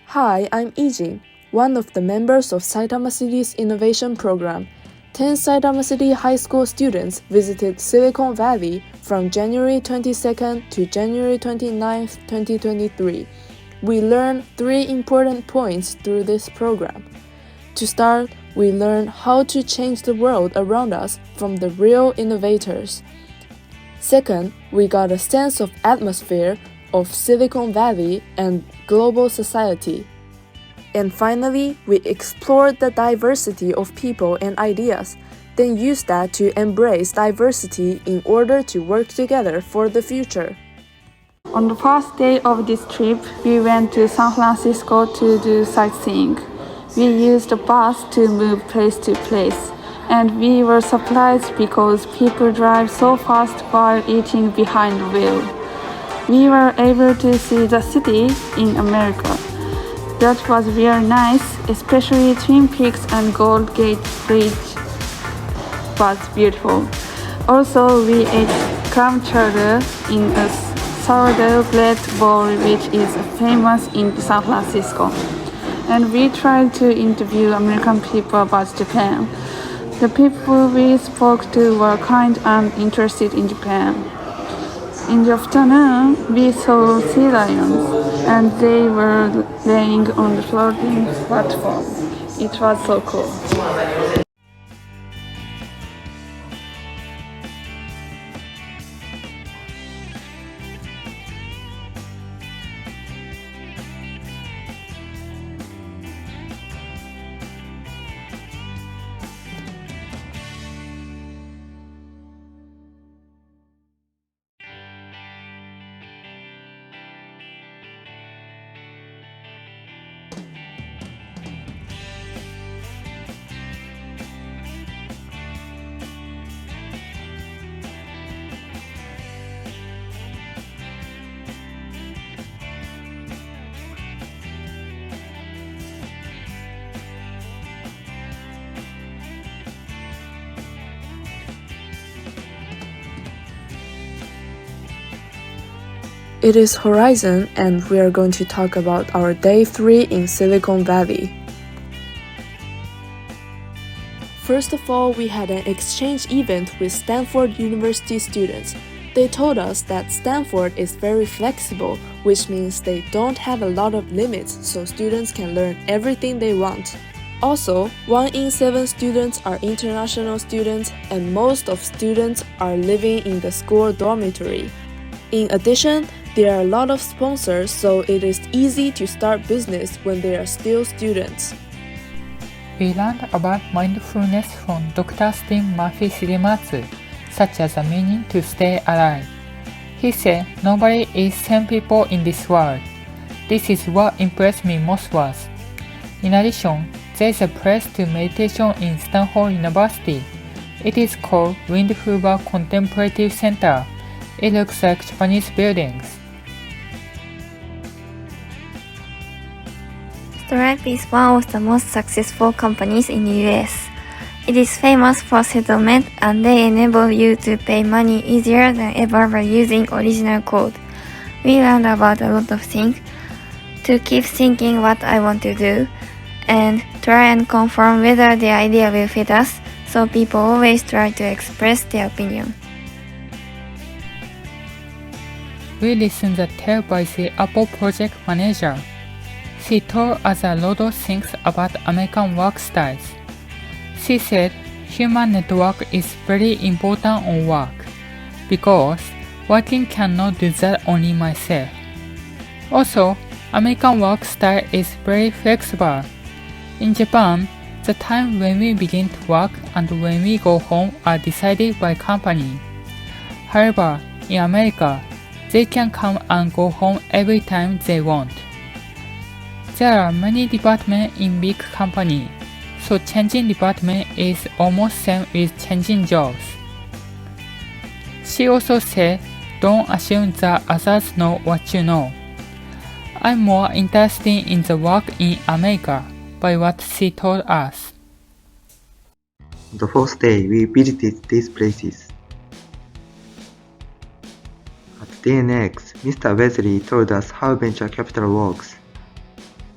Hi, I'm Iji, one of the members of Saitama City's innovation program. 10 Saitama City High School students visited Silicon Valley from January 22nd to January 29th, 2023. We learned 3 important points through this program. To start, we learned how to change the world around us from the real innovators. Second, we got a sense of atmosphere of Silicon Valley and global society. And finally, we explored the diversity of people and ideas, then used that to embrace diversity in order to work together for the future. On the first day of this trip, we went to San Francisco to do sightseeing. We used a bus to move place to place, and we were surprised because people drive so fast while eating behind the wheel. We were able to see the city in America. That was really nice, especially Twin Peaks and Gold Gate Bridge was beautiful. Also, we ate clam chowder in a sourdough bread bowl which is famous in San Francisco. And we tried to interview American people about Japan. The people we spoke to were kind and interested in Japan. In the afternoon, we saw sea lions, and they were laying on the floating platform. It was so cool. It is Horizon, and we are going to talk about our Day 3 in Silicon Valley. First of all, we had an exchange event with Stanford University students. They told us that Stanford is very flexible, which means they don't have a lot of limits, so students can learn everything they want. Also, 1 in 7 students are international students, and most of students are living in the school dormitory. In addition, there are a lot of sponsors, so it is easy to start business when they are still students. We learned about mindfulness from Dr. Steve Murphy-Shigematsu, such as the meaning to stay alive. He said, "Nobody is 10 people in this world." This is what impressed me most was. In addition, there is a place to meditation in Stanford University. It is called Wind Hoover Contemplative Center. It looks like Japanese buildings. Stripe is one of the most successful companies in the US. It is famous for settlement, and they enable you to pay money easier than ever by using original code. We learned about a lot of things. To keep thinking what I want to do, and try and confirm whether the idea will fit us, so people always try to express their opinion. We listened to the tale by the Apple project manager. She told us a lot of things about American work styles. She said human network is very important on work, because working cannot do that only myself. Also, American work style is very flexible. In Japan, the time when we begin to work and when we go home are decided by company. However, in America, they can come and go home every time they want. There are many departments in big company, so changing department is almost same with changing jobs. She also said, don't assume that others know what you know. I'm more interested in the work in America by what she told us. On the 4th day, we visited these places. At DNX, Mr. Wesley told us how venture capital works.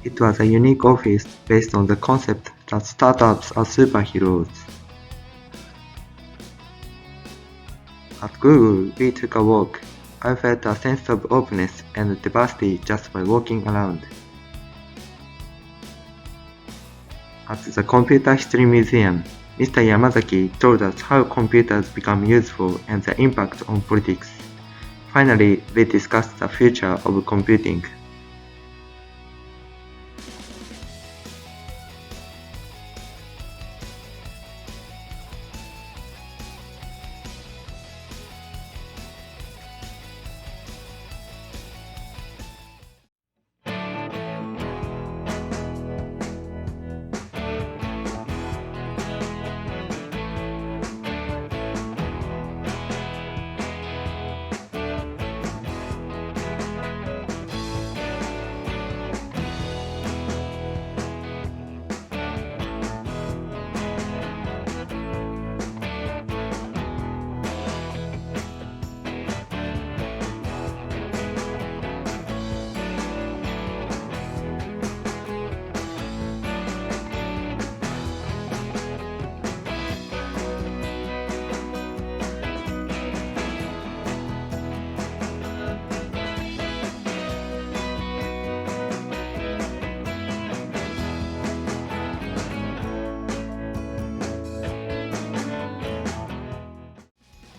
It was a unique office based on the concept that startups are superheroes. At Google, we took a walk. I felt a sense of openness and diversity just by walking around. At the Computer History Museum, Mr. Yamazaki told us how computers become useful and the impact on politics. Finally, we discussed the future of computing.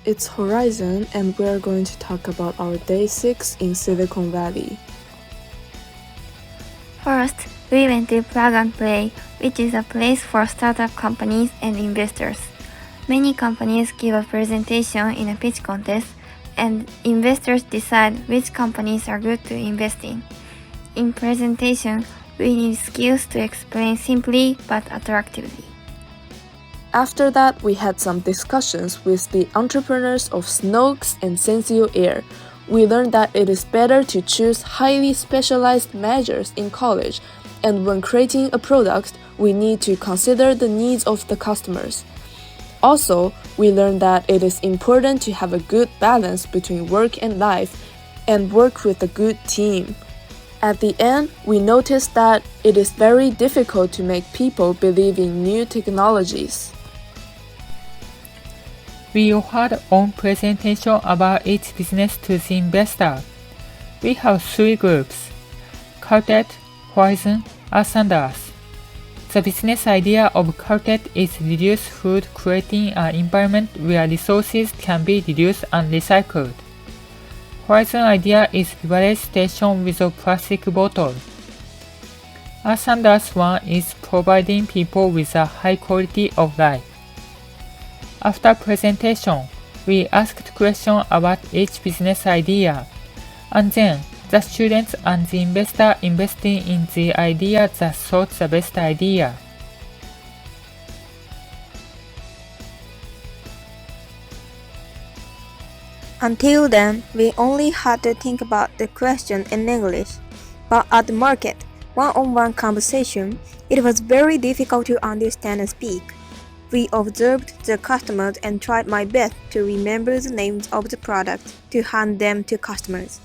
It's Horizon, and we're going to talk about our day 6 in Silicon Valley. First, we went to Plug and Play, which is a place for startup companies and investors. Many companies give a presentation in a pitch contest, and investors decide which companies are good to invest in. In presentation, we need skills to explain simply but attractively. After that, we had some discussions with the entrepreneurs of Snokes and Sensio Air. We learned that it is better to choose highly specialized majors in college, and when creating a product, we need to consider the needs of the customers. Also, we learned that it is important to have a good balance between work and life, and work with a good team. At the end, we noticed that it is very difficult to make people believe in new technologies. We all had our own presentation about each business to the investor. We have 3 groups: Quartet, Horizon, Earth and Earth. The business idea of Quartet is reduce food, creating an environment where resources can be reduced and recycled. Horizon idea is beverage station with a plastic bottle. Earth and Earth one is providing people with a high quality of life. After presentation, we asked questions about each business idea, and then the students and the investor investing in the idea that thought the best idea. Until then, we only had to think about the question in English. But at the market, one-on-one conversation, it was very difficult to understand and speak. We observed the customers and tried my best to remember the names of the products to hand them to customers.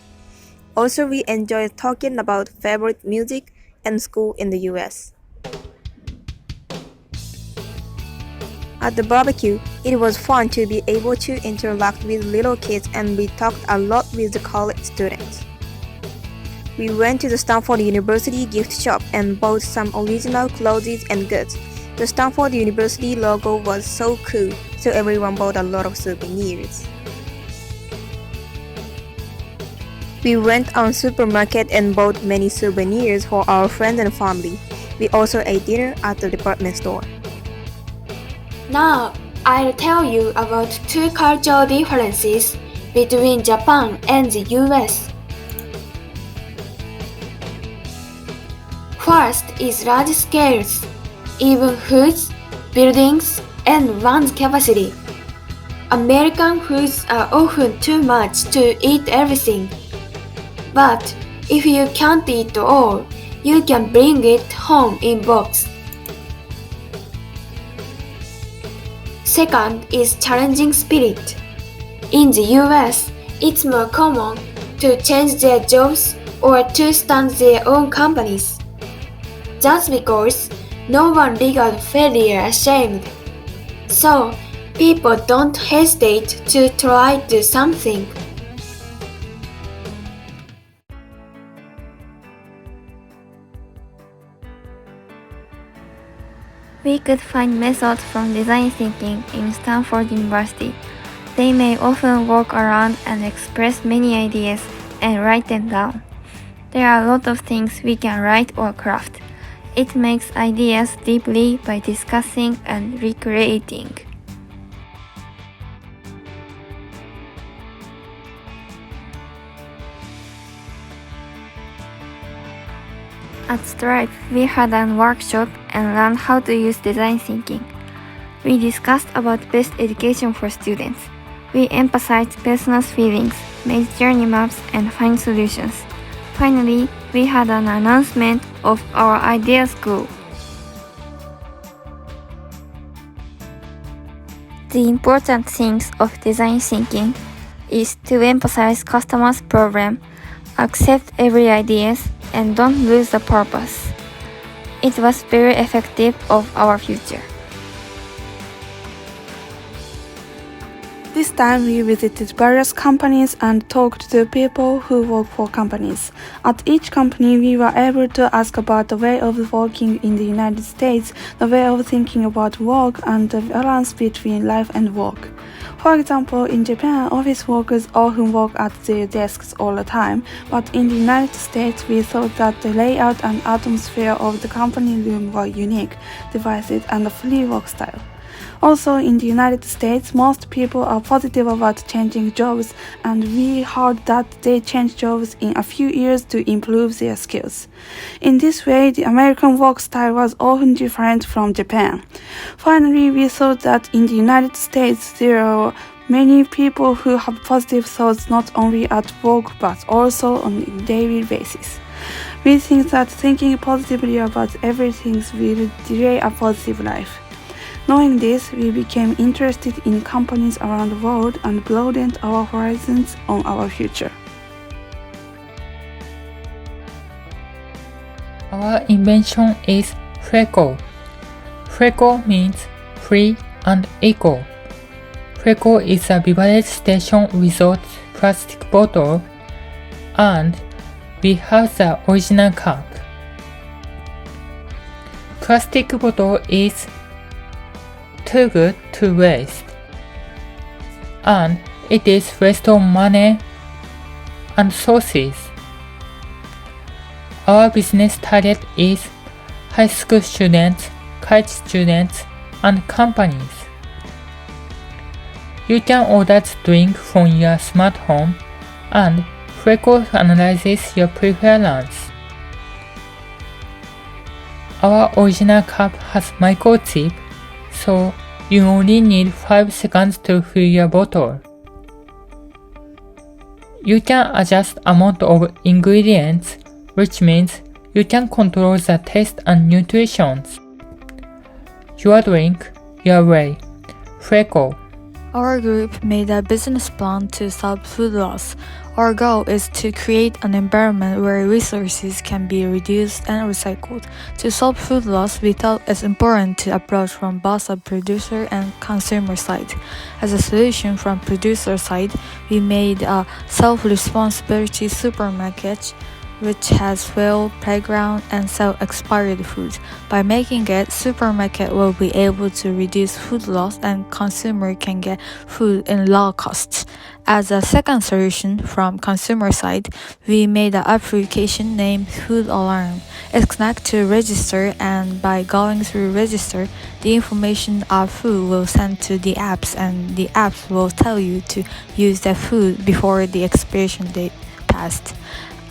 Also, we enjoyed talking about favorite music and school in the US. At the barbecue, it was fun to be able to interact with little kids, and we talked a lot with the college students. We went to the Stanford University gift shop and bought some original clothes and goods. The Stanford University logo was so cool, so everyone bought a lot of souvenirs. We went on supermarket and bought many souvenirs for our friends and family. We also ate dinner at the department store. Now, I'll tell you about 2 cultural differences between Japan and the US. First is large scales, even foods, buildings, and one's capacity. American foods are often too much to eat everything. But if you can't eat all, you can bring it home in box. Second is challenging spirit. In the US, it's more common to change their jobs or to start their own companies. That's because no one regard failure ashamed. So, people don't hesitate to try to do something. We could find methods from design thinking in Stanford University. They may often walk around and express many ideas and write them down. There are a lot of things we can write or craft. It makes ideas deeply by discussing and recreating. At Stripe, we had a workshop and learned how to use design thinking. We discussed about best education for students. We emphasized personal feelings, made journey maps, and find solutions. Finally, we had an announcement of our idea school. The important things of design thinking is to emphasize customers' problem, accept every ideas, and don't lose the purpose. It was very effective of our future. This time we visited various companies and talked to people who work for companies. At each company we were able to ask about the way of working in the United States, the way of thinking about work, and the balance between life and work. For example, in Japan, office workers often work at their desks all the time, but in the United States we thought that the layout and atmosphere of the company room were unique, divided, and a free work style. Also, in the United States, most people are positive about changing jobs, and we heard that they change jobs in a few years to improve their skills. In this way, the American work style was often different from Japan. Finally, we thought that in the United States, there are many people who have positive thoughts not only at work but also on a daily basis. We think that thinking positively about everything will delay a positive life. Knowing this, we became interested in companies around the world and broadened our horizons on our future. Our invention is FRECO. FRECO means free and eco. FRECO is a beverage station without plastic bottle, and we have the original cup. Plastic bottle is too good to waste, and it is waste of money and sources. Our business target is high school students, college students, and companies. You can order the drink from your smartphone, and FRECO analyzes your preference. Our original cup has microchip, so you only need 5 seconds to fill your bottle. You can adjust amount of ingredients, which means you can control the taste and nutrition. Your drink, your way. FRECO. Our group made a business plan to solve food loss. Our goal is to create an environment where resources can be reduced and recycled. To solve food loss, we thought it's important to approach from both a producer and consumer side. As a solution from producer side, we made a self-responsibility supermarket which has well playground and sell expired food. By making it, supermarket will be able to reduce food loss and consumer can get food in low costs. As a second solution from consumer side, we made an application named Food Alarm. It connects to register, and by going through register, the information of food will send to the apps, and the apps will tell you to use the food before the expiration date passed.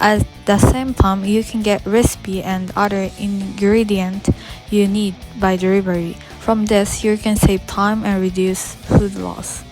At the same time, you can get recipe and other ingredient you need by delivery. From this, you can save time and reduce food loss.